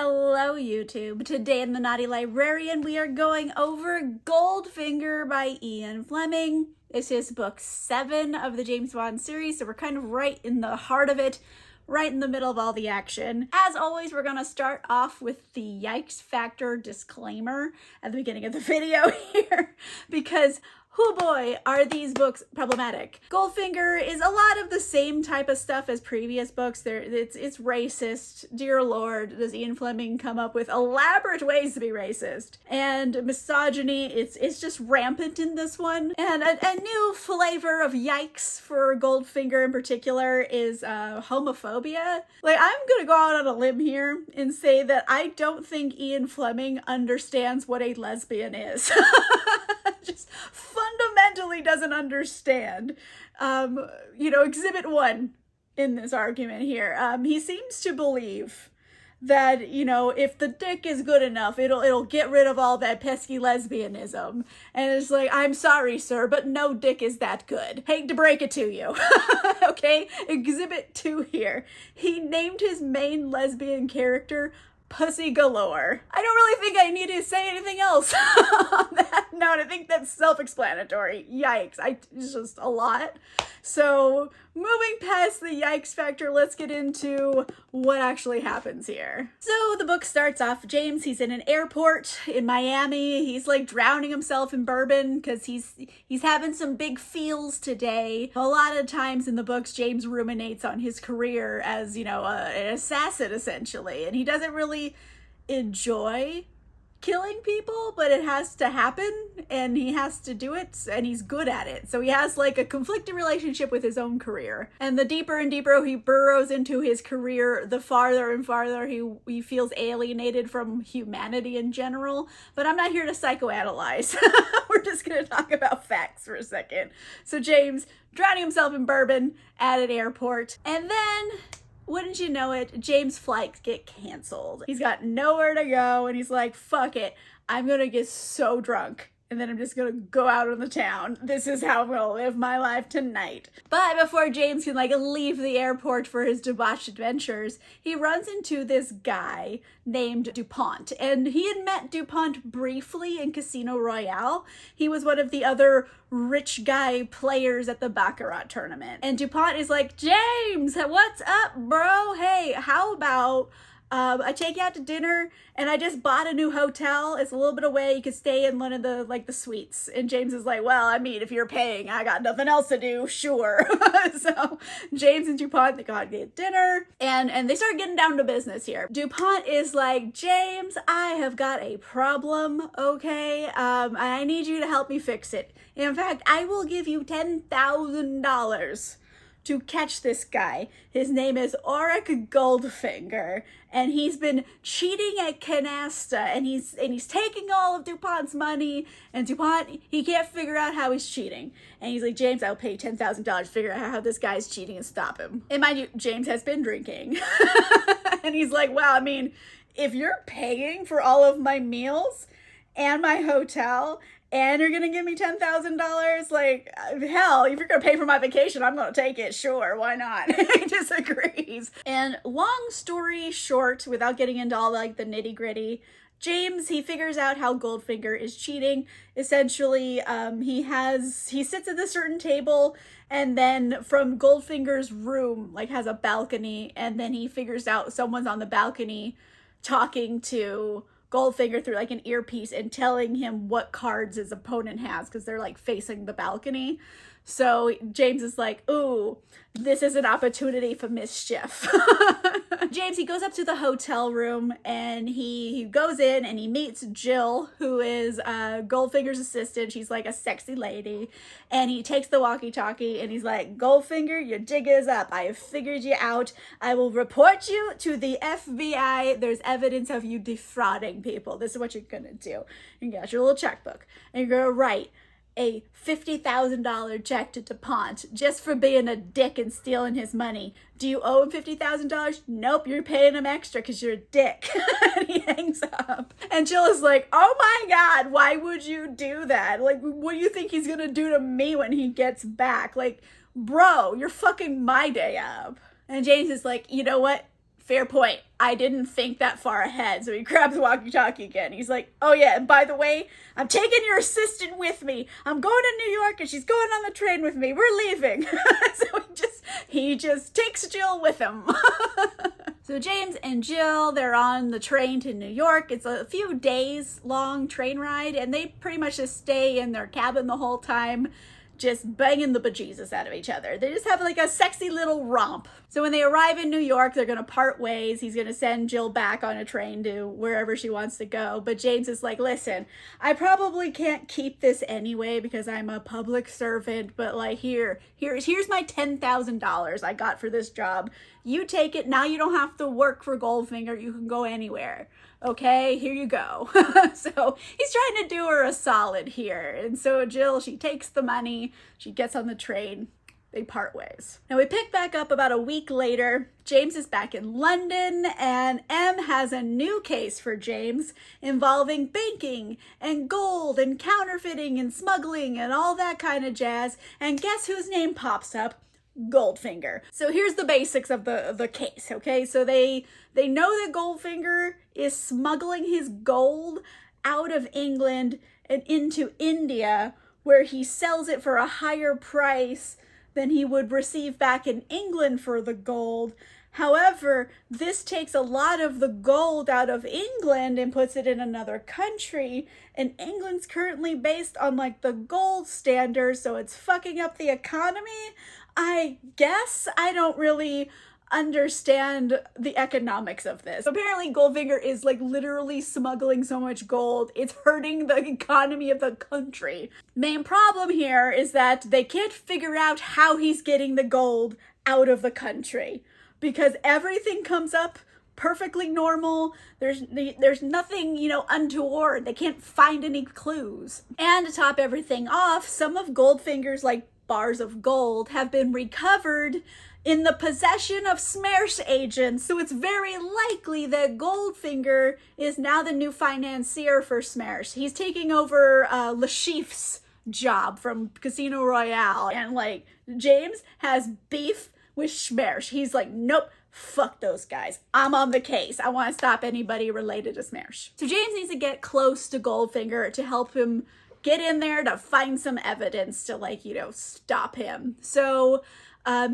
Hello YouTube. Today in the Naughty Librarian we are going over Goldfinger by Ian Fleming. This is book 7 of the James Bond series, so we're kind of right in the heart of it, right in the middle of all the action. As always, we're gonna start off with the yikes factor disclaimer at the beginning of the video here, because oh boy, are these books problematic. Goldfinger is a lot of the same type of stuff as previous books. It's racist. Dear Lord, does Ian Fleming come up with elaborate ways to be racist. And misogyny, it's just rampant in this one. And a new flavor of yikes for Goldfinger in particular is homophobia. Like, I'm gonna go out on a limb here and say that I don't think Ian Fleming understands what a lesbian is. Just fundamentally doesn't understand. Exhibit 1 in this argument here. He seems to believe that, if the dick is good enough, it'll get rid of all that pesky lesbianism. And it's like, I'm sorry, sir, but no dick is that good. Hate to break it to you. Okay? Exhibit 2 here. He named his main lesbian character Pussy Galore. I don't really think I need to say anything else on that note. I think that's self-explanatory. Yikes. It's just a lot. So moving past the yikes factor, let's get into what actually happens here. So the book starts off, James, he's in an airport in Miami. He's like drowning himself in bourbon because he's having some big feels today. A lot of times in the books, James ruminates on his career as, an assassin essentially. And he doesn't really enjoy killing people, but it has to happen and he has to do it and he's good at it. So he has like a conflicted relationship with his own career. And the deeper and deeper he burrows into his career, the farther and farther he feels alienated from humanity in general. But I'm not here to psychoanalyze. We're just going to talk about facts for a second. So James drowning himself in bourbon at an airport, and then wouldn't you know it, James' flights get canceled. He's got nowhere to go and he's like, fuck it, I'm gonna get so drunk and then I'm just gonna go out on the town. This is how I'm gonna live my life tonight. But before James can leave the airport for his debauched adventures, he runs into this guy named DuPont. And he had met DuPont briefly in Casino Royale. He was one of the other rich guy players at the Baccarat tournament. And DuPont is like, James, what's up, bro? Hey, how about I take you out to dinner and I just bought a new hotel. It's a little bit away. You could stay in one of the suites. And James is like, well, I mean, if you're paying, I got nothing else to do. Sure. So James and DuPont, they go out to get dinner and they start getting down to business here. DuPont is like, James, I have got a problem. Okay. I need you to help me fix it. In fact, I will give you $10,000 to catch this guy. His name is Auric Goldfinger, and he's been cheating at canasta, and he's taking all of DuPont's money, and DuPont, he can't figure out how he's cheating. And he's like, James, I'll pay you $10,000 to figure out how this guy's cheating and stop him. And mind you, James has been drinking. And he's like, well, I mean, if you're paying for all of my meals and my hotel, and you're gonna give me $10,000? Like, hell, if you're gonna pay for my vacation, I'm gonna take it, sure, why not? He disagrees. And long story short, without getting into all the nitty gritty, James, he figures out how Goldfinger is cheating. Essentially, he sits at a certain table, and then from Goldfinger's room, has a balcony, and then he figures out someone's on the balcony talking to Goldfinger through an earpiece and telling him what cards his opponent has because they're facing the balcony. So James is like, ooh, this is an opportunity for mischief. James, he goes up to the hotel room and he goes in and he meets Jill, who is Goldfinger's assistant. She's a sexy lady. And he takes the walkie-talkie and he's like, Goldfinger, your jig is up. I have figured you out. I will report you to the FBI. There's evidence of you defrauding people. This is what you're gonna do. You got your little checkbook and you're gonna write a $50,000 check to DuPont just for being a dick and stealing his money. Do you owe him $50,000? Nope, you're paying him extra because you're a dick. And he hangs up. And Jill is like, oh my God, why would you do that? What do you think he's gonna do to me when he gets back? Bro, you're fucking my day up. And James is like, you know what? fair point. I didn't think that far ahead. So he grabs the walkie-talkie again. He's like, oh yeah, and by the way, I'm taking your assistant with me. I'm going to New York and she's going on the train with me. We're leaving. So he just takes Jill with him. So James and Jill, they're on the train to New York. It's a few days long train ride, and they pretty much just stay in their cabin the whole time, just banging the bejesus out of each other. They just have like a sexy little romp. So when they arrive in New York, they're going to part ways. He's going to send Jill back on a train to wherever she wants to go. But James is like, listen, I probably can't keep this anyway because I'm a public servant, but like here's my $10,000 I got for this job. You take it. Now you don't have to work for Goldfinger. You can go anywhere. Okay, here you go. So he's trying to do her a solid here. And so Jill, she takes the money, she gets on the train, they part ways. Now we pick back up about a week later. James is back in London, and M has a new case for James involving banking and gold and counterfeiting and smuggling and all that kind of jazz. And guess whose name pops up? Goldfinger. So here's the basics of the case, okay? So they know that Goldfinger is smuggling his gold out of England and into India, where he sells it for a higher price than he would receive back in England for the gold. However, this takes a lot of the gold out of England and puts it in another country, and England's currently based on like the gold standard, so it's fucking up the economy. I guess I don't really understand the economics of this. Apparently Goldfinger is like literally smuggling so much gold, it's hurting the economy of the country. Main problem here is that they can't figure out how he's getting the gold out of the country, because everything comes up perfectly normal. There's nothing, untoward. They can't find any clues. And to top everything off, some of Goldfinger's like bars of gold have been recovered in the possession of Smersh agents. So it's very likely that Goldfinger is now the new financier for Smersh. He's taking over Le Chiffre's job from Casino Royale. And like James has beef with Smersh. He's like, nope, fuck those guys. I'm on the case. I want to stop anybody related to Smersh. So James needs to get close to Goldfinger to help him get in there to find some evidence to stop him. So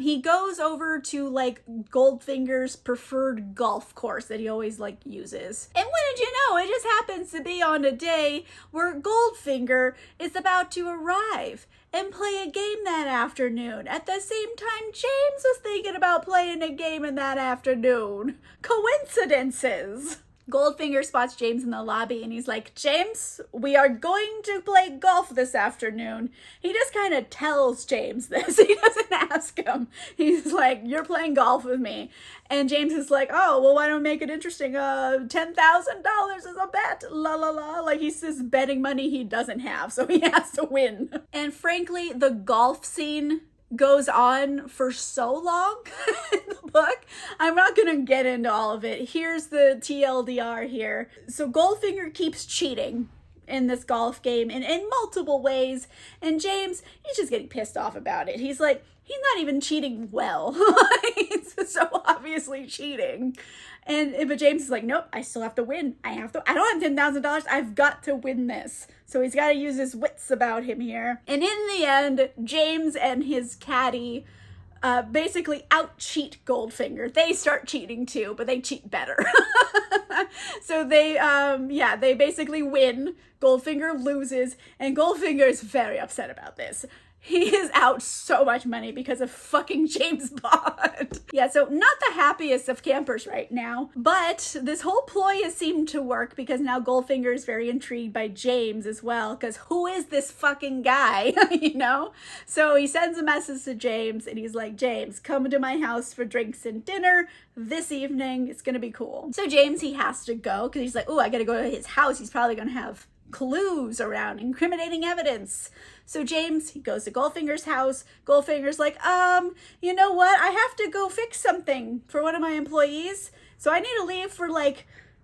he goes over to like Goldfinger's preferred golf course that he always uses. And what did you know? It just happens to be on a day where Goldfinger is about to arrive and play a game that afternoon. At the same time, James was thinking about playing a game in that afternoon. Coincidences. Goldfinger spots James in the lobby and he's like, James, we are going to play golf this afternoon. He just kind of tells James this. He doesn't ask him. He's like, you're playing golf with me. And James is like, oh, well, why don't we make it interesting? $10,000 is a bet. La la la. Like he's just betting money he doesn't have, so he has to win. And frankly, the golf scene goes on for so long in the book. I'm not going to get into all of it. Here's the TLDR here. So Goldfinger keeps cheating in this golf game in multiple ways. And James, he's just getting pissed off about it. He's like, he's not even cheating well. He's so obviously cheating. But James is like, nope, I still have to win. I don't have $10,000. I've got to win this. So he's got to use his wits about him here. And in the end, James and his caddy basically out-cheat Goldfinger. They start cheating too, but they cheat better. So they basically win. Goldfinger loses, and Goldfinger is very upset about this. He is out so much money because of fucking James Bond. Yeah, so not the happiest of campers right now, but this whole ploy has seemed to work because now Goldfinger is very intrigued by James as well, because who is this fucking guy, So he sends a message to James and he's like, James, come to my house for drinks and dinner this evening. It's gonna be cool. So James, he has to go because he's like, oh, I gotta go to his house. He's probably gonna have clues around, incriminating evidence. So James, he goes to Goldfinger's house. Goldfinger's like, you know what? I have to go fix something for one of my employees. So I need to leave for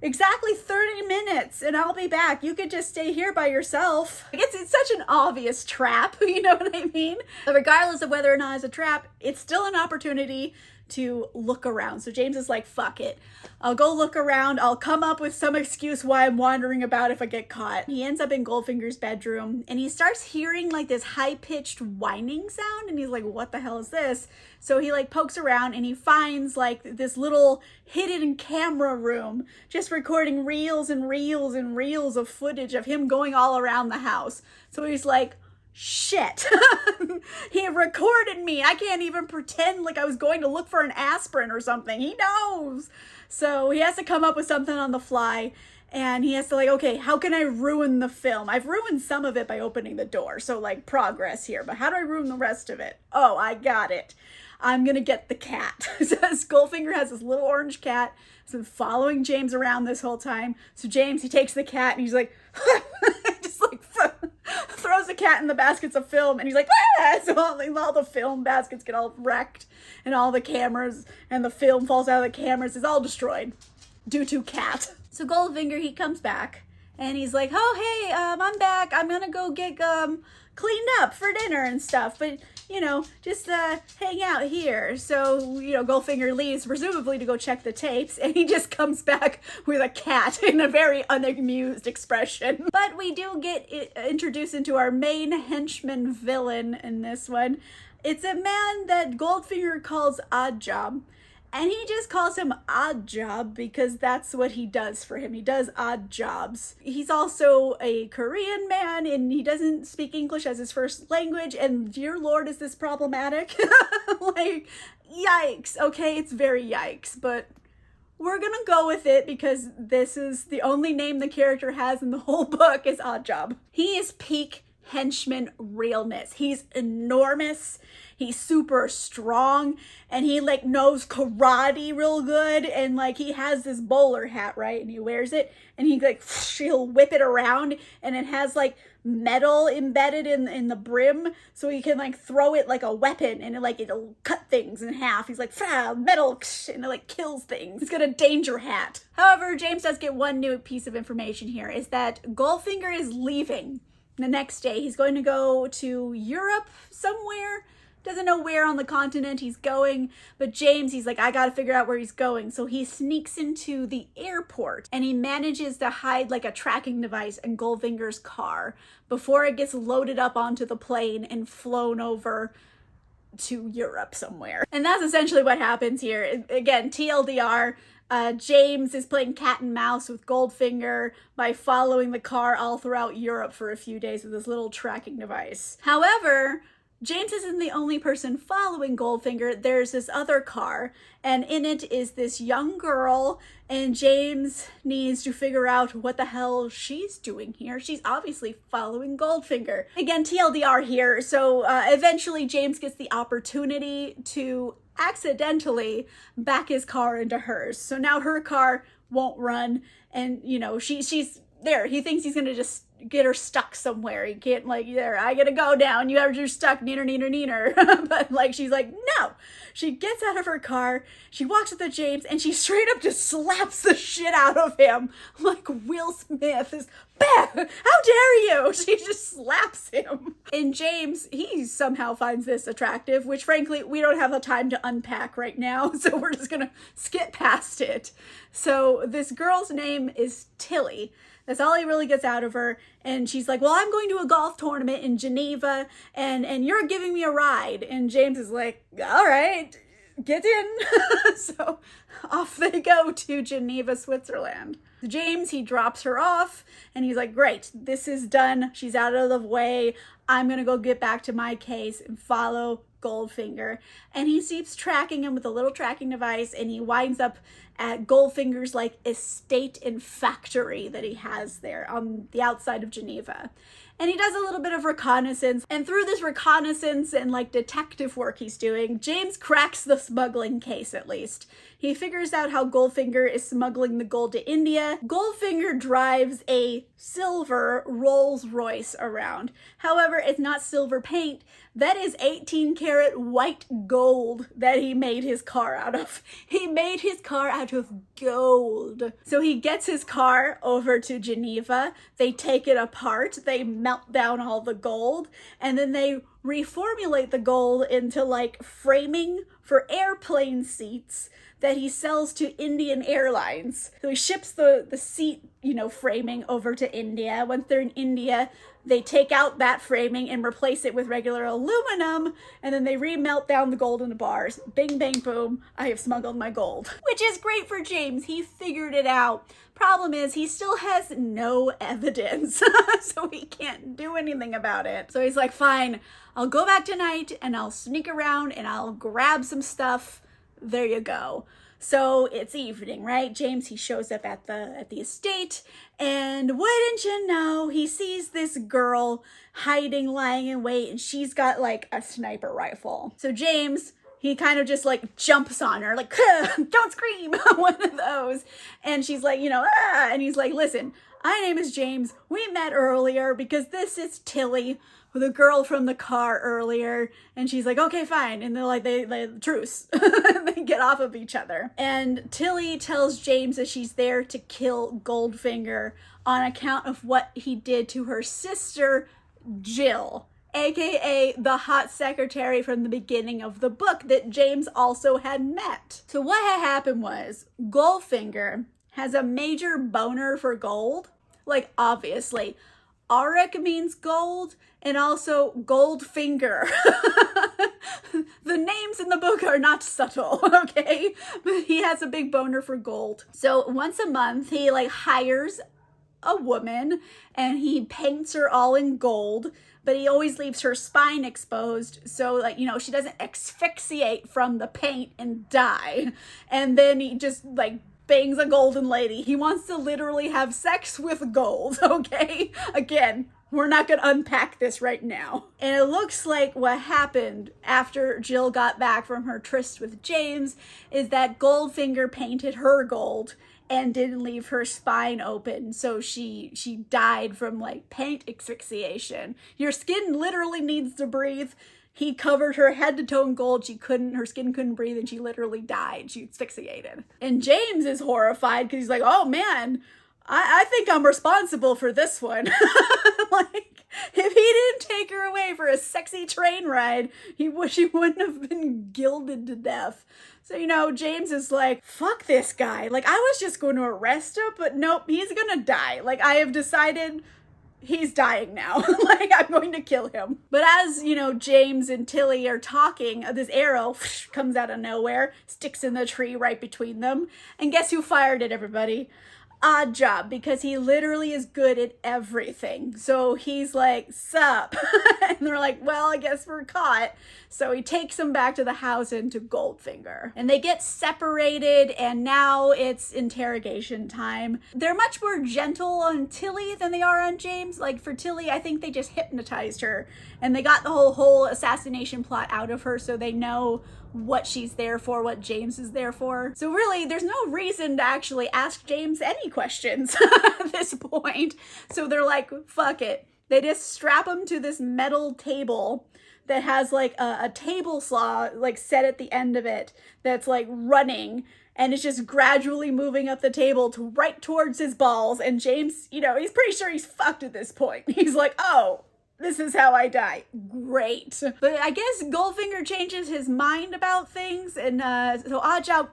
exactly 30 minutes and I'll be back. You could just stay here by yourself. It's such an obvious trap, you know what I mean? But regardless of whether or not it's a trap, it's still an opportunity to look around. So James is like, fuck it. I'll go look around. I'll come up with some excuse why I'm wandering about if I get caught. He ends up in Goldfinger's bedroom and he starts hearing like this high-pitched whining sound and he's like, what the hell is this? So he like pokes around and he finds like this little hidden camera room just recording reels and reels and reels of footage of him going all around the house. So he's like, shit, he recorded me. I can't even pretend like I was going to look for an aspirin or something. He knows. So he has to come up with something on the fly and he has to like, okay, how can I ruin the film? I've ruined some of it by opening the door. So like progress here, but how do I ruin the rest of it? Oh, I got it. I'm going to get the cat. Goldfinger has this little orange cat. He's been following James around this whole time. So James, he takes the cat and he's like, just like throws the cat in the baskets of film and he's like, ah! So all the film baskets get all wrecked and all the cameras and the film falls out of the cameras. It's all destroyed due to cat. So Goldfinger, he comes back and he's like, oh, hey, I'm back. I'm going to go get cleaned up for dinner and stuff. But, you know, just hang out here. So, you know, Goldfinger leaves, presumably to go check the tapes, and he just comes back with a cat in a very unamused expression. But we do get introduced into our main henchman villain in this one. It's a man that Goldfinger calls Odd Job. And he just calls him Odd Job because that's what he does for him. He does odd jobs. He's also a Korean man and he doesn't speak English as his first language. And dear Lord, is this problematic? Like, yikes. Okay, it's very yikes. But we're gonna go with it because this is the only name the character has in the whole book is Odd Job. He is peak henchman realness. He's enormous. He's super strong and he like knows karate real good and like he has this bowler hat, right? And he wears it and he like he'll whip it around and it has like metal embedded in the brim so he can like throw it like a weapon and it'll cut things in half. He's like metal and it like kills things. He's got a danger hat. However, James does get one new piece of information here is that Goldfinger is leaving the next day. He's going to go to Europe somewhere. Doesn't know where on the continent he's going, but James, he's like, I gotta figure out where he's going. So he sneaks into the airport and he manages to hide like a tracking device in Goldfinger's car before it gets loaded up onto the plane and flown over to Europe somewhere. And that's essentially what happens here. Again, TLDR, James is playing cat and mouse with Goldfinger by following the car all throughout Europe for a few days with this little tracking device. However, James isn't the only person following Goldfinger. There's this other car, and in it is this young girl, and James needs to figure out what the hell she's doing here. She's obviously following Goldfinger. Again, TLDR here, so eventually James gets the opportunity to accidentally back his car into hers. So now her car won't run, and, you know, she's there. He thinks he's gonna just get her stuck somewhere. He can't like, there, I gotta go down. You're stuck, neener. But like, she's like, no. She gets out of her car, she walks up to James, and she straight up just slaps the shit out of him. Like Will Smith is, bah, how dare you? She just slaps him. And James, he somehow finds this attractive, which frankly, we don't have the time to unpack right now. So we're just gonna skip past it. So this girl's name is Tilly. That's all he really gets out of her. And she's like, well, I'm going to a golf tournament in Geneva and you're giving me a ride. And James is like, all right, get in. So off they go to Geneva, Switzerland. James, he drops her off and he's like, great, this is done. She's out of the way. I'm going to go get back to my case and follow Goldfinger. And he keeps tracking him with a little tracking device and he winds up at Goldfinger's like estate and factory that he has there on the outside of Geneva. And he does a little bit of reconnaissance, and through this reconnaissance and like detective work he's doing, James cracks the smuggling case at least. He figures out how Goldfinger is smuggling the gold to India. Goldfinger drives a silver Rolls Royce around. However, it's not silver paint. That is 18 karat white gold that he made his car out of. He made his car out packed with gold. So he gets his car over to Geneva. They take it apart. They melt down all the gold, and then they reformulate the gold into like framing for airplane seats that he sells to Indian Airlines. So he ships the seat, framing over to India. Once they're in India, they take out that framing and replace it with regular aluminum, and then they remelt down the gold in the bars. Bing, bang, boom, I have smuggled my gold. Which is great for James. He figured it out. Problem is, he still has no evidence, so he can't do anything about it. So he's like, fine, I'll go back tonight, and I'll sneak around, and I'll grab some stuff. There you go. So it's evening, right? James, he shows up at the estate, and wouldn't you know, he sees this girl hiding, lying in wait, and she's got like a sniper rifle. So James, he kind of just like jumps on her, like, don't scream, one of those. And she's like, ah, and he's like, listen, my name is James. We met earlier because this is Tilly, the girl from the car earlier. And she's like, okay, fine. And they're like, they truce. They get off of each other. And Tilly tells James that she's there to kill Goldfinger on account of what he did to her sister, Jill, aka the hot secretary from the beginning of the book that James also had met. So what had happened was Goldfinger has a major boner for gold. Like, obviously, Auric means gold, and also Goldfinger. The names in the book are not subtle, okay? But he has a big boner for gold. So once a month, he hires a woman, and he paints her all in gold, but he always leaves her spine exposed, so she doesn't asphyxiate from the paint and die. And then he just bangs a golden lady. He wants to literally have sex with gold, okay? Again, we're not going to unpack this right now. And it looks like what happened after Jill got back from her tryst with James is that Goldfinger painted her gold and didn't leave her spine open, so she died from paint asphyxiation. Your skin literally needs to breathe. He covered her head to toe in gold. Her skin couldn't breathe, and she literally died. She asphyxiated. And James is horrified because he's like, oh man, I think I'm responsible for this one. If he didn't take her away for a sexy train ride, she wouldn't have been gilded to death. So, James is like, fuck this guy. I was just going to arrest him, but nope, he's gonna die. I have decided he's dying now. I'm going to kill him. But as, James and Tilly are talking, this arrow comes out of nowhere, sticks in the tree right between them. And guess who fired it, everybody? Odd Job, because he literally is good at everything. So he's like, sup? And they're like, well, I guess we're caught. So he takes them back to the house and to Goldfinger. And they get separated, and now it's interrogation time. They're much more gentle on Tilly than they are on James. For Tilly, I think they just hypnotized her, and they got the whole assassination plot out of her, so they know what she's there for, what James is there for. So really, there's no reason to actually ask James any questions at this point. So they're like, fuck it. They just strap him to this metal table that has a table saw set at the end of it that's running, and it's just gradually moving up the table to right towards his balls. And James, he's pretty sure he's fucked at this point. He's like, oh, this is how I die. Great. But I guess Goldfinger changes his mind about things, and so Oddjob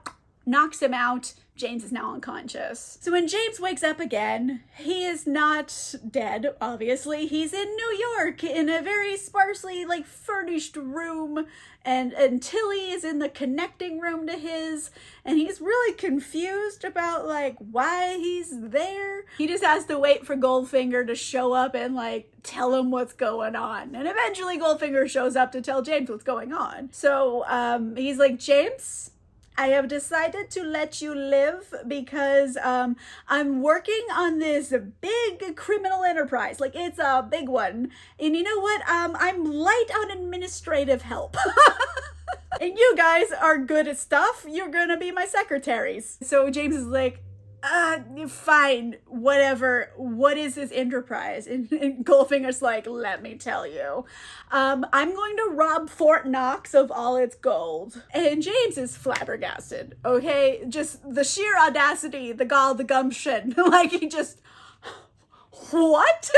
knocks him out. James is now unconscious. So when James wakes up again, he is not dead, obviously. He's in New York in a very sparsely furnished room, and Tilly is in the connecting room to his, and he's really confused about why he's there. He just has to wait for Goldfinger to show up and tell him what's going on. And eventually Goldfinger shows up to tell James what's going on. So he's like, James, I have decided to let you live because I'm working on this big criminal enterprise. It's a big one. And you know what? I'm light on administrative help. And you guys are good at stuff. You're gonna be my secretaries. So James is like, fine, whatever. What is this enterprise? And Goldfinger's like, let me tell you. I'm going to rob Fort Knox of all its gold. And James is flabbergasted, okay? Just the sheer audacity, the gall, the gumption. Like, he just, what?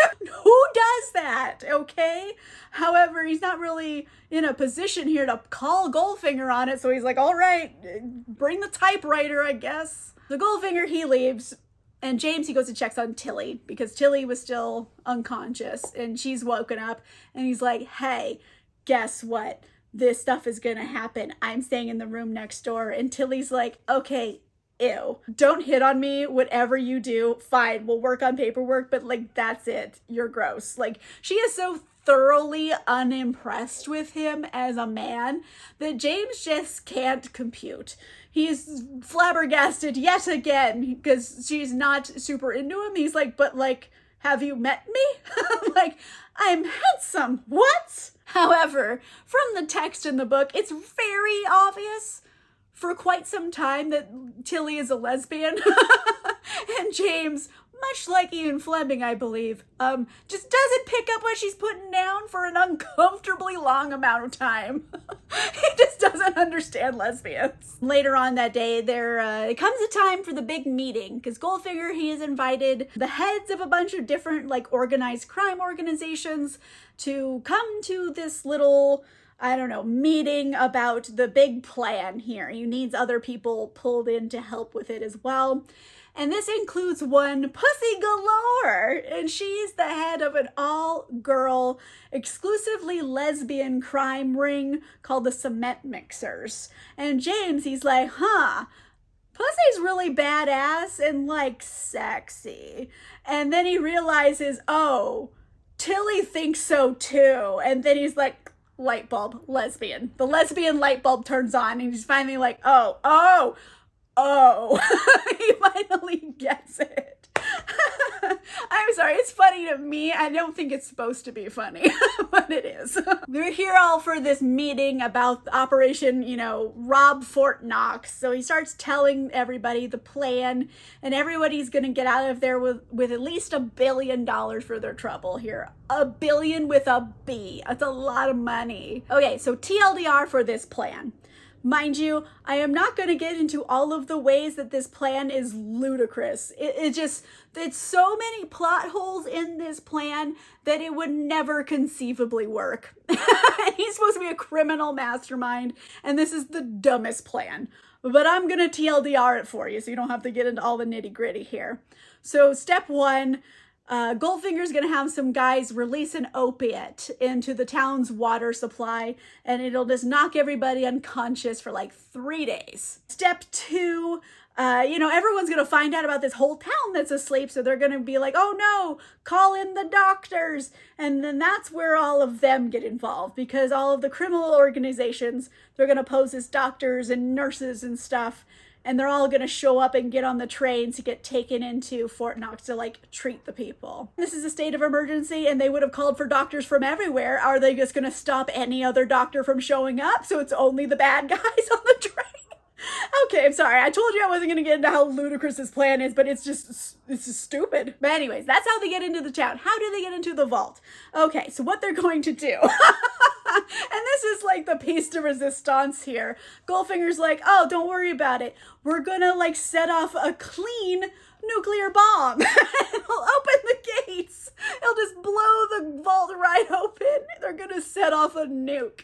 Who does that, okay? However, he's not really in a position here to call Goldfinger on it, so he's like, all right, bring the typewriter, I guess. The Goldfinger, he leaves, and James, he goes and checks on Tilly, because Tilly was still unconscious, and she's woken up, and he's like, hey, guess what? This stuff is gonna happen. I'm staying in the room next door. And Tilly's like, okay, ew. Don't hit on me, whatever you do, fine, we'll work on paperwork, but like, that's it. You're gross. Like, she is so thoroughly unimpressed with him as a man that James just can't compute. He's flabbergasted yet again because she's not super into him. He's like, but like, have you met me? Like, I'm handsome. What? However, from the text in the book, it's very obvious for quite some time that Tilly is a lesbian. And James, much like Ian Fleming, I believe, just doesn't pick up what she's putting down for an uncomfortably long amount of time. He just doesn't understand lesbians. Later on that day, it comes a time for the big meeting, because Goldfinger, he has invited the heads of a bunch of different, like, organized crime organizations to come to this little, I don't know, meeting about the big plan here. He needs other people pulled in to help with it as well. And this includes one Pussy Galore, and she's the head of an all-girl, exclusively lesbian crime ring called the Cement Mixers. And James, he's like, Pussy's really badass and, like, sexy. And then he realizes, oh, Tilly thinks so too. And then he's like, light bulb, lesbian. The lesbian light bulb turns on, and he's finally like, oh. He finally gets it. I'm sorry, it's funny to me. I don't think it's supposed to be funny, but it is. They're here all for this meeting about Operation, rob Fort Knox. So he starts telling everybody the plan, and everybody's gonna get out of there with at least $1 billion for their trouble here. $1 billion with a B. That's a lot of money. Okay, so TLDR for this plan. Mind you, I am not going to get into all of the ways that this plan is ludicrous. It's so many plot holes in this plan that it would never conceivably work. He's supposed to be a criminal mastermind, and this is the dumbest plan. But I'm going to TLDR it for you, so you don't have to get into all the nitty gritty here. So step one, Goldfinger's gonna have some guys release an opiate into the town's water supply, and it'll just knock everybody unconscious for like 3 days. Step two, everyone's gonna find out about this whole town that's asleep, so they're gonna be like, oh no, call in the doctors. And then that's where all of them get involved, because all of the criminal organizations, they're gonna pose as doctors and nurses and stuff. And they're all going to show up and get on the train to get taken into Fort Knox to, like, treat the people. This is a state of emergency, and they would have called for doctors from everywhere. Are they just going to stop any other doctor from showing up, so it's only the bad guys on the train? Okay, I'm sorry. I told you I wasn't going to get into how ludicrous this plan is, but it's just stupid. But anyways, that's how they get into the town. How do they get into the vault? Okay, so what they're going to do... And this is like the piece de resistance here. Goldfinger's like, oh, don't worry about it. We're gonna like set off a clean nuclear bomb. It'll open the gates. It'll just blow the vault right open. They're gonna set off a nuke.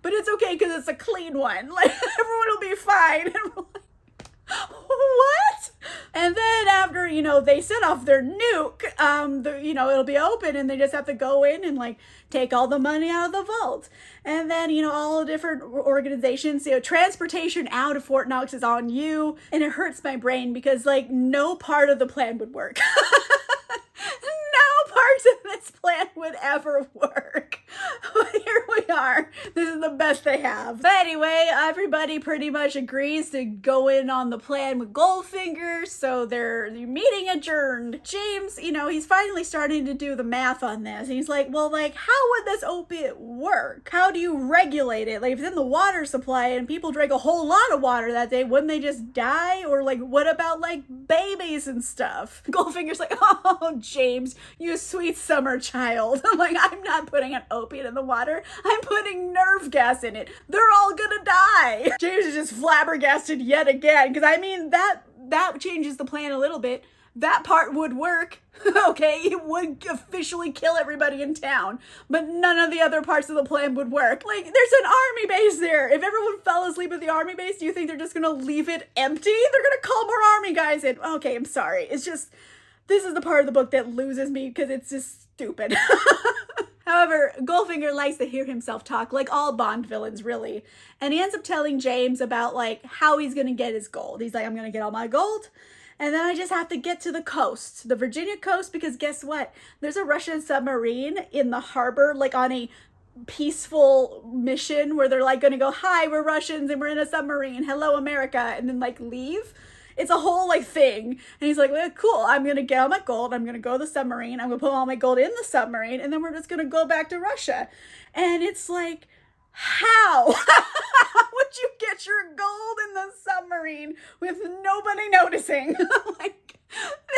But it's okay because it's a clean one. Like, everyone will be fine. And we're like, what? And then after, they set off their nuke, it'll be open, and they just have to go in and like take all the money out of the vault. And then, all the different organizations, transportation out of Fort Knox is on you. And it hurts my brain because like no part of the plan would work. No parts of this plan would ever work. But here we are. This is the best they have. But anyway, everybody pretty much agrees to go in on the plan with Goldfinger, so their meeting adjourned. James, he's finally starting to do the math on this. He's like, well, like, how would this opiate work? How do you regulate it? Like, if it's in the water supply and people drank a whole lot of water that day, wouldn't they just die? Or like, what about like babies and stuff? Goldfinger's like, oh, James, you sweet summer child. I'm like, I'm not putting an opiate in the water. I'm putting nerve gas in it. They're all gonna die. James is just flabbergasted yet again, because I mean, that changes the plan a little bit. That part would work. Okay, it would officially kill everybody in town, but none of the other parts of the plan would work. Like, there's an army base there. If everyone fell asleep at the army base, do you think they're just gonna leave it empty? They're gonna call more army guys in. Okay, I'm sorry. It's just, this is the part of the book that loses me because it's just stupid. However, Goldfinger likes to hear himself talk, like all Bond villains, really. And he ends up telling James about, like, how he's gonna get his gold. He's like, I'm gonna get all my gold, and then I just have to get to the coast, the Virginia coast, because guess what? There's a Russian submarine in the harbor, like on a peaceful mission where they're like gonna go, hi, we're Russians and we're in a submarine, hello America, and then like leave. It's a whole like thing. And he's like, well, cool, I'm gonna get all my gold, I'm gonna go to the submarine, I'm gonna put all my gold in the submarine, and then we're just gonna go back to Russia. And it's like, how? How would you get your gold in the submarine with nobody noticing? Like,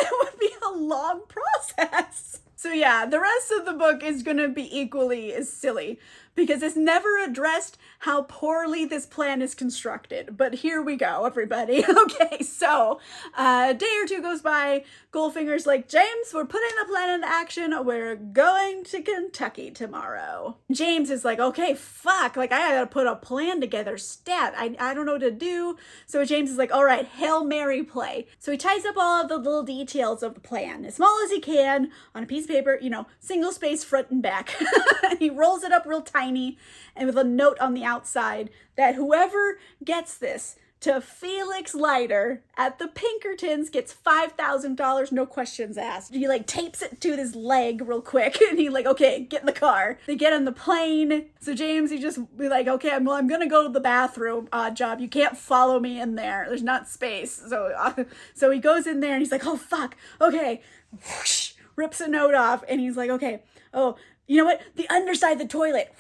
it would be a long process. So yeah, the rest of the book is gonna be equally as silly, because it's never addressed how poorly this plan is constructed. But here we go, everybody. Okay, so a day or two goes by. Goldfinger's like, James, we're putting the plan into action. We're going to Kentucky tomorrow. James is like, okay, fuck. Like, I gotta put a plan together. Stat. I don't know what to do. So James is like, all right, Hail Mary play. So he ties up all of the little details of the plan, as small as he can, on a piece of paper, single space front and back. And he rolls it up real tiny and with a note on the outside that whoever gets this to Felix Leiter at the Pinkertons gets $5,000, no questions asked. He like tapes it to his leg real quick and he like, okay, get in the car. They get on the plane. So James, he just be like, okay, I'm gonna go to the bathroom, odd job. You can't follow me in there. There's not space. So he goes in there and he's like, oh fuck, okay. Whoosh, rips a note off and he's like, okay, oh, you know what? The underside of the toilet.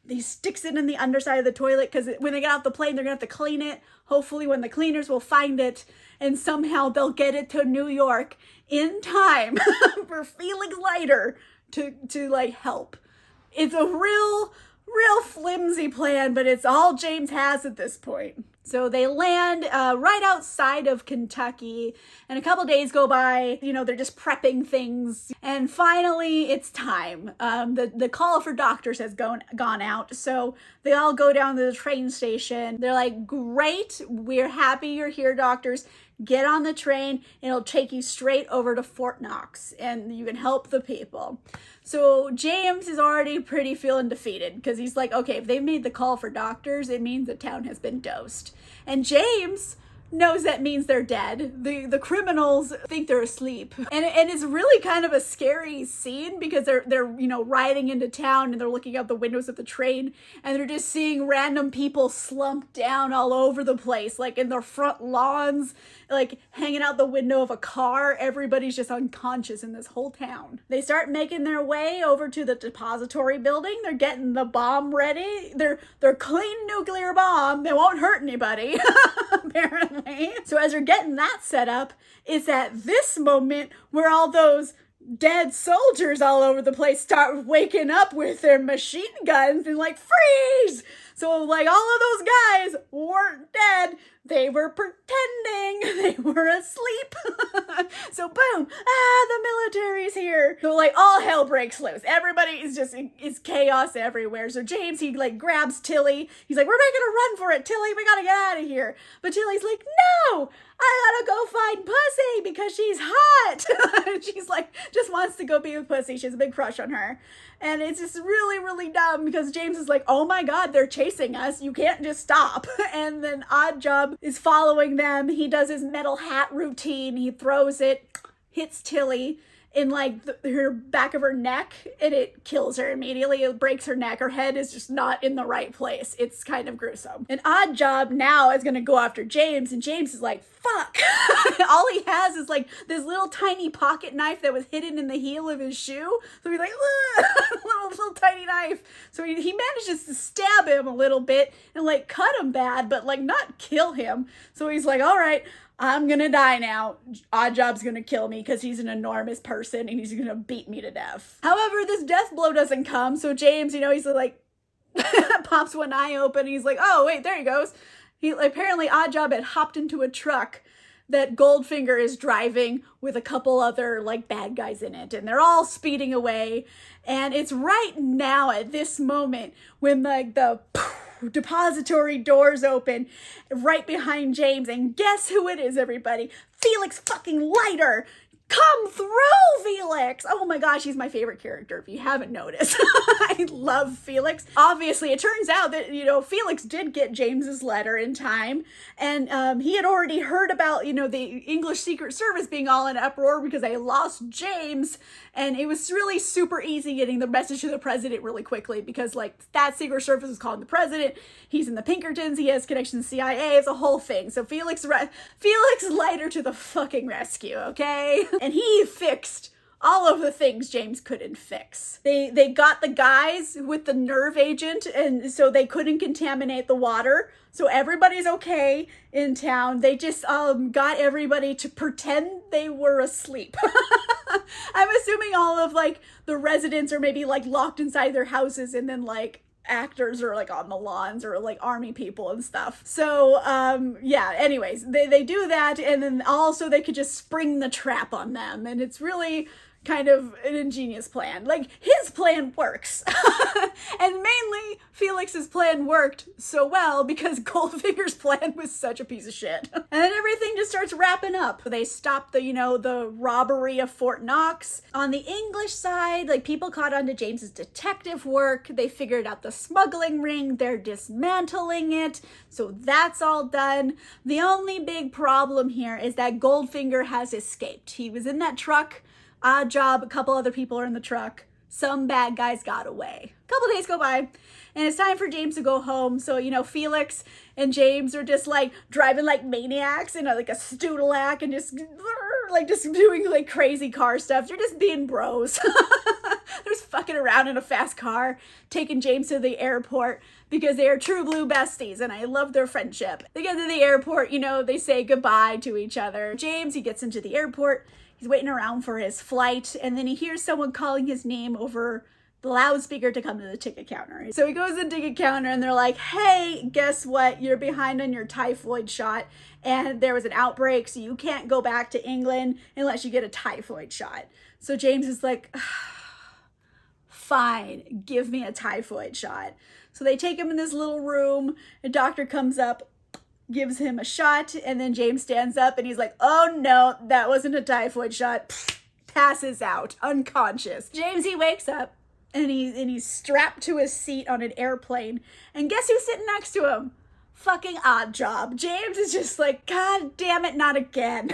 He sticks it in the underside of the toilet because when they get off the plane, they're going to have to clean it. Hopefully when the cleaners will find it and somehow they'll get it to New York in time for Felix Leiter to like help. It's a real flimsy plan, but it's all James has at this point. So they land right outside of Kentucky, and a couple days go by. They're just prepping things, and finally it's time. The call for doctors has gone out, so they all go down to the train station. They're like, great, we're happy you're here, doctors. Get on the train, and it'll take you straight over to Fort Knox, and you can help the people. So James is already pretty feeling defeated, because he's like, okay, if they've made the call for doctors, it means the town has been dosed. And James knows that means they're dead. The criminals think they're asleep. And it's really kind of a scary scene because they're riding into town and they're looking out the windows of the train and they're just seeing random people slumped down all over the place, like in their front lawns, like hanging out the window of a car. Everybody's just unconscious in this whole town. They start making their way over to the depository building. They're getting the bomb ready. They're clean nuclear bomb. They won't hurt anybody, apparently. So as they're getting that set up, it's at this moment where all those dead soldiers all over the place start waking up with their machine guns and like, freeze! So like all of those guys weren't dead. They were pretending they were asleep. So boom, the military's here. So like all hell breaks loose. Everybody is chaos everywhere. So James, he like grabs Tilly. He's like, we're making a run for it, Tilly. We gotta get out of here. But Tilly's like, no, I gotta go find Pussy because she's hot. She's like, just wants to go be with Pussy. She has a big crush on her. And it's just really, really dumb because James is like, oh my God, they're chasing us. You can't just stop. And then Oddjob is following them. He does his metal hat routine. He throws it, hits Tilly in like her back of her neck, and it kills her immediately. It breaks her neck. Her head is just not in the right place. It's kind of gruesome. An odd job now is going to go after James, and James is like, fuck. All he has is like this little tiny pocket knife that was hidden in the heel of his shoe. So he's like, little tiny knife. So he manages to stab him a little bit and like cut him bad, but like not kill him. So he's like, all right, I'm gonna die now. Oddjob's gonna kill me because he's an enormous person and he's gonna beat me to death. However, this death blow doesn't come, so James, he's like, pops one eye open, and he's like, oh, wait, there he goes. Apparently Oddjob had hopped into a truck that Goldfinger is driving with a couple other like bad guys in it, and they're all speeding away. And it's right now at this moment when like the depository doors open right behind James, and guess who it is, everybody? Felix fucking Leiter. Come through, Felix! Oh my gosh, he's my favorite character, if you haven't noticed. I love Felix. Obviously, it turns out that, Felix did get James's letter in time, and he had already heard about, the English Secret Service being all in uproar because they lost James, and it was really super easy getting the message to the president really quickly because, that Secret Service was calling the president. He's in the Pinkertons, he has connections to CIA, it's a whole thing. So Felix Leiter to the fucking rescue, okay? And he fixed all of the things James couldn't fix. They got the guys with the nerve agent, and so they couldn't contaminate the water. So everybody's okay in town. They just got everybody to pretend they were asleep. I'm assuming all of the residents are maybe locked inside their houses, and then actors are on the lawns, or army people and stuff. So yeah, anyways, they do that, and then also they could just spring the trap on them, and it's really kind of an ingenious plan. His plan works. And mainly Felix's plan worked so well because Goldfinger's plan was such a piece of shit. And then everything just starts wrapping up. They stop the robbery of Fort Knox. On the English side, people caught on to James's detective work. They figured out the smuggling ring. They're dismantling it. So that's all done. The only big problem here is that Goldfinger has escaped. He was in that truck. Oddjob, a couple other people are in the truck. Some bad guys got away. A couple days go by, and it's time for James to go home. So, Felix and James are just driving like maniacs in a Studelac, and just doing crazy car stuff. They're just being bros. They're just fucking around in a fast car, taking James to the airport because they are true blue besties, and I love their friendship. They get to the airport, they say goodbye to each other. James, he gets into the airport. He's waiting around for his flight, and then he hears someone calling his name over the loudspeaker to come to the ticket counter. So he goes to the ticket counter, and they're like, hey, guess what? You're behind on your typhoid shot, and there was an outbreak, so you can't go back to England unless you get a typhoid shot. So James is like, fine, give me a typhoid shot. So they take him in this little room. A doctor comes up, gives him a shot, and then James stands up and he's like, oh no, that wasn't a typhoid shot. Passes out, unconscious. James, he wakes up and he's strapped to his seat on an airplane, and guess who's sitting next to him? Fucking Oddjob. James is just like, God damn it, not again.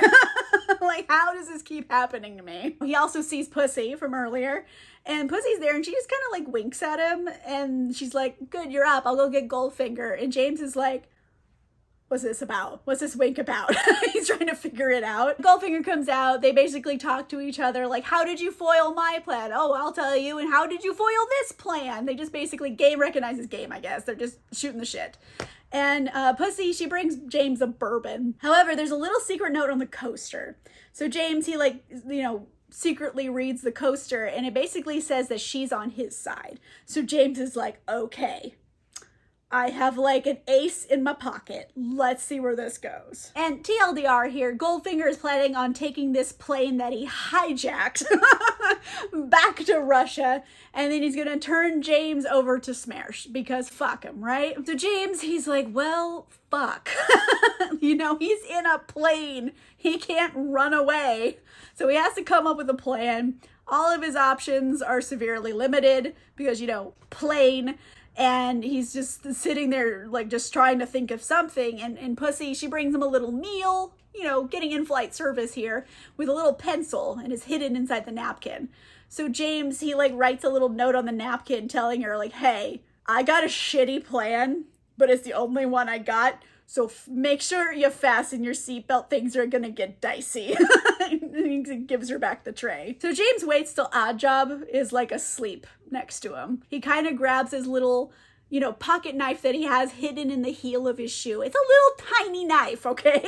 How does this keep happening to me? He also sees Pussy from earlier, and Pussy's there, and she just kind of winks at him, and she's like, good, you're up, I'll go get Goldfinger. And James is like, what's this about? What's this wink about? He's trying to figure it out. Goldfinger comes out. They basically talk to each other how did you foil my plan? Oh, I'll tell you. And how did you foil this plan? They just basically game recognizes game, I guess. They're just shooting the shit. And Pussy, she brings James a bourbon. However, there's a little secret note on the coaster. So James, he secretly reads the coaster, and it basically says that she's on his side. So James is like, okay, I have an ace in my pocket. Let's see where this goes. And TLDR here, Goldfinger is planning on taking this plane that he hijacked back to Russia, and then he's gonna turn James over to Smersh because fuck him, right? So James, he's like, well, fuck. He's in a plane. He can't run away. So he has to come up with a plan. All of his options are severely limited because, plane. And he's just sitting there, just trying to think of something. And Pussy, she brings him a little meal. getting in-flight service here with a little pencil and is hidden inside the napkin. So James, he like writes a little note on the napkin telling her like, hey, I got a shitty plan, but it's the only one I got. So make sure you fasten your seatbelt. Things are gonna get dicey. And he gives her back the tray. So James waits till Oddjob is like asleep next to him. He kind of grabs his little, pocket knife that he has hidden in the heel of his shoe. It's a little tiny knife, okay?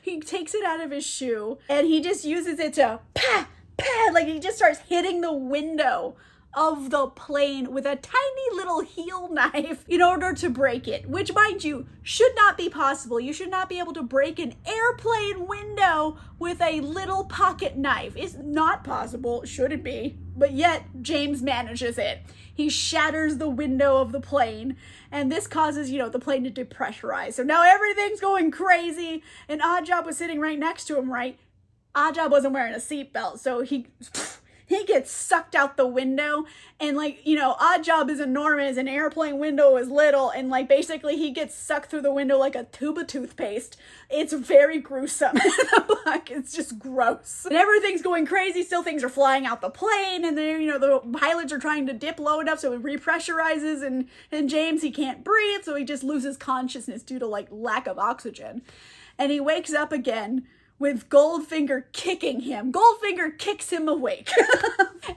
He takes it out of his shoe and he just uses it to like he just starts hitting the window of the plane with a tiny little heel knife in order to break it, which, mind you, should not be possible. You should not be able to break an airplane window with a little pocket knife. It's not possible, shouldn't be, but yet James manages it. He shatters the window of the plane, and this causes, the plane to depressurize. So now everything's going crazy, and Oddjob was sitting right next to him, right? Oddjob wasn't wearing a seatbelt, so he gets sucked out the window, and Oddjob is enormous, an airplane window is little, and basically he gets sucked through the window like a tube of toothpaste. It's very gruesome. It's just gross. And everything's going crazy, still things are flying out the plane, and then, the pilots are trying to dip low enough so it repressurizes, and James, he can't breathe, so he just loses consciousness due to lack of oxygen. And he wakes up again with Goldfinger kicking him. Goldfinger kicks him awake.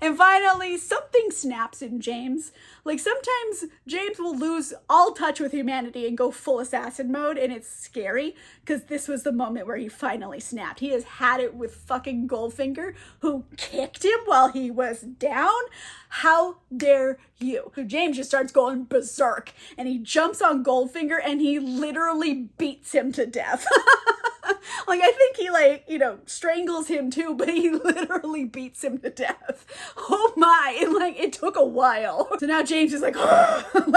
And finally, something snaps in James. Sometimes James will lose all touch with humanity and go full assassin mode, and it's scary, because this was the moment where he finally snapped. He has had it with fucking Goldfinger, who kicked him while he was down. How dare you? So James just starts going berserk, and he jumps on Goldfinger, and he literally beats him to death. I think he strangles him too, but he literally beats him to death. Oh my, it took a while. So now James is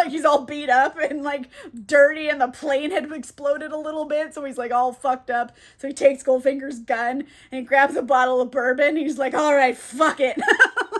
he's all beat up and dirty, and the plane had exploded a little bit, so he's all fucked up. So he takes Goldfinger's gun and he grabs a bottle of bourbon. He's like, all right, fuck it.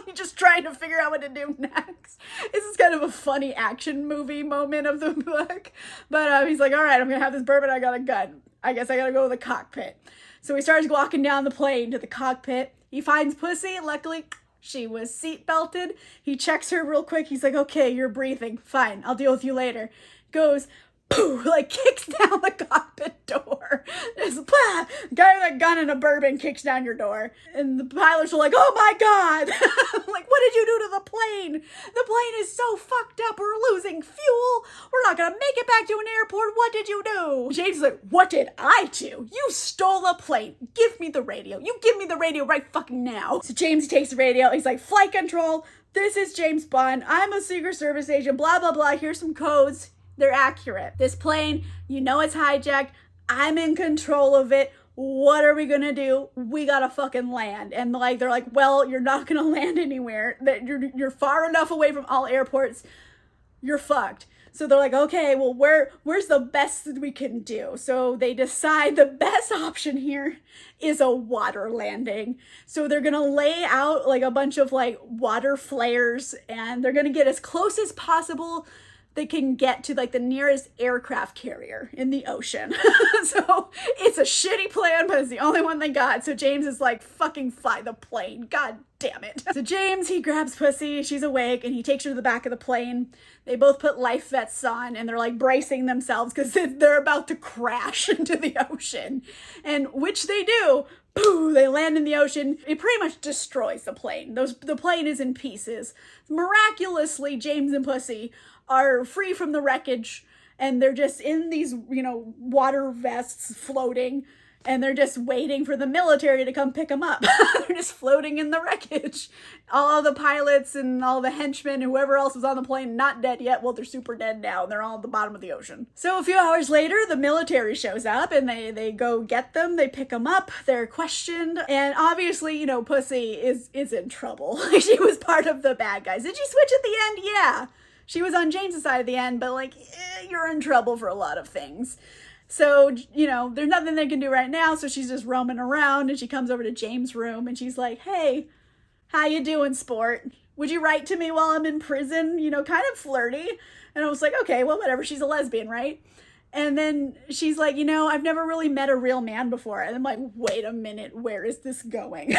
He's just trying to figure out what to do next. This is kind of a funny action movie moment of the book. But he's like, all right, I'm gonna have this bourbon, I got a gun. I guess I gotta go to the cockpit. So he starts walking down the plane to the cockpit. He finds Pussy. Luckily, she was seatbelted. He checks her real quick. He's like, okay, you're breathing. Fine, I'll deal with you later. Goes, pooh, kicks down the cockpit door. Just, blah, guy with a gun and a bourbon kicks down your door. And the pilots are like, oh my God. What did you do to the plane? The plane is so fucked up. We're losing fuel. We're not going to make it back to an airport. What did you do? James is like, what did I do? You stole a plane. Give me the radio. You give me the radio right fucking now. So James takes the radio. He's like, flight control. This is James Bond. I'm a Secret Service agent. Blah, blah, blah. Here's some codes. They're accurate. This plane, it's hijacked. I'm in control of it. What are we gonna do? We gotta fucking land. And they're like, well, you're not gonna land anywhere. That you're far enough away from all airports. You're fucked. So they're like, okay, well, where's the best that we can do? So they decide the best option here is a water landing. So they're gonna lay out a bunch of water flares, and they're gonna get as close as possible they can get to the nearest aircraft carrier in the ocean. So it's a shitty plan, but it's the only one they got. So James is like, fucking fly the plane. God damn it. So James, he grabs Pussy. She's awake, and he takes her to the back of the plane. They both put life vests on, and they're bracing themselves because they're about to crash into the ocean. And which they do. Boo! They land in the ocean. It pretty much destroys the plane. The plane is in pieces. Miraculously, James and Pussy are free from the wreckage, and they're just in these, water vests floating, and they're just waiting for the military to come pick them up. They're just floating in the wreckage. All of the pilots and all the henchmen, whoever else was on the plane, not dead yet. Well, they're super dead now. They're all at the bottom of the ocean. So a few hours later, the military shows up, and they go get them. They pick them up. They're questioned. And obviously, Pussy is in trouble. She was part of the bad guys. Did she switch at the end? Yeah. She was on James's side at the end, but you're in trouble for a lot of things. So, there's nothing they can do right now, so she's just roaming around, and she comes over to James' room, and she's like, hey, how you doing, sport? Would you write to me while I'm in prison? Kind of flirty. And I was like, okay, well, whatever, she's a lesbian, right? And then she's like, you know, I've never really met a real man before. And I'm like, wait a minute, where is this going?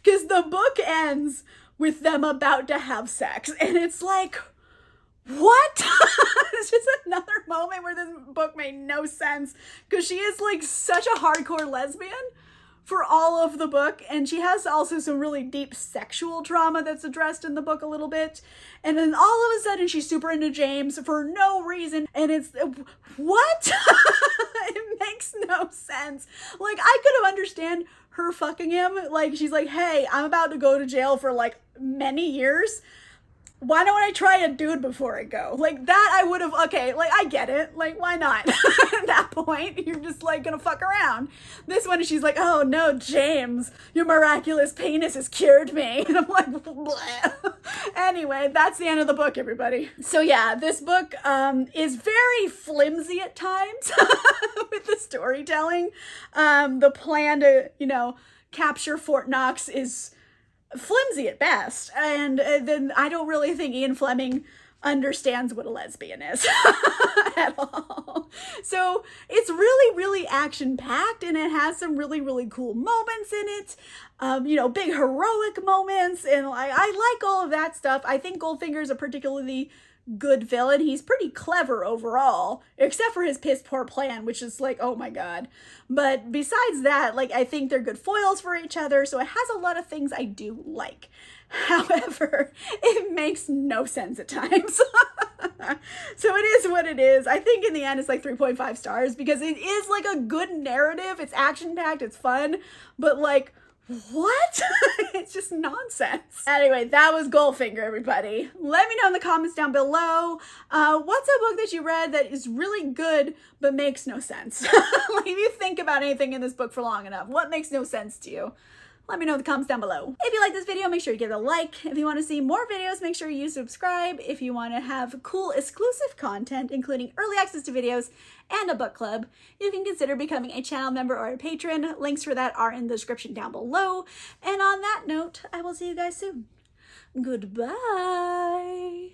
Because the book ends with them about to have sex. And it's like, what? It's just another moment where this book made no sense. Because she is like such a hardcore lesbian for all of the book, and she has also some really deep sexual trauma that's addressed in the book a little bit, and then all of a sudden she's super into James for no reason, and it's what? It makes no sense. Like, I could have understand her fucking him, like she's like, hey, I'm about to go to jail for like many years, why don't I try a dude before I go? Like, that I would have, okay, like, I get it. Like, why not? At that point, you're just, like, gonna fuck around. This one, she's like, oh, no, James, your miraculous penis has cured me. And I'm like, bleh. Anyway, that's the end of the book, everybody. So, yeah, this book is very flimsy at times with the storytelling. The plan to, you know, capture Fort Knox is flimsy at best, and then I don't really think Ian Fleming understands what a lesbian is at all. So it's really, really action-packed, and it has some really, really cool moments in it. You know, big heroic moments, and I like all of that stuff. I think Goldfinger is a particularly good villain. He's pretty clever overall, except for his piss poor plan, which is like, oh my god. But besides that, like, I think they're good foils for each other, so it has a lot of things I do like. However, it makes no sense at times. So it is what it is. I think in the end it's like 3.5 stars because it is like a good narrative. It's action-packed, it's fun, but like, what? It's just nonsense. Anyway, that was Goldfinger, everybody. Let me know in the comments down below. What's a book that you read that is really good but makes no sense? Like, if you think about anything in this book for long enough, what makes no sense to you? Let me know in the comments down below. If you like this video, make sure you give it a like. If you want to see more videos, make sure you subscribe. If you want to have cool exclusive content, including early access to videos and a book club, you can consider becoming a channel member or a patron. Links for that are in the description down below. And on that note, I will see you guys soon. Goodbye.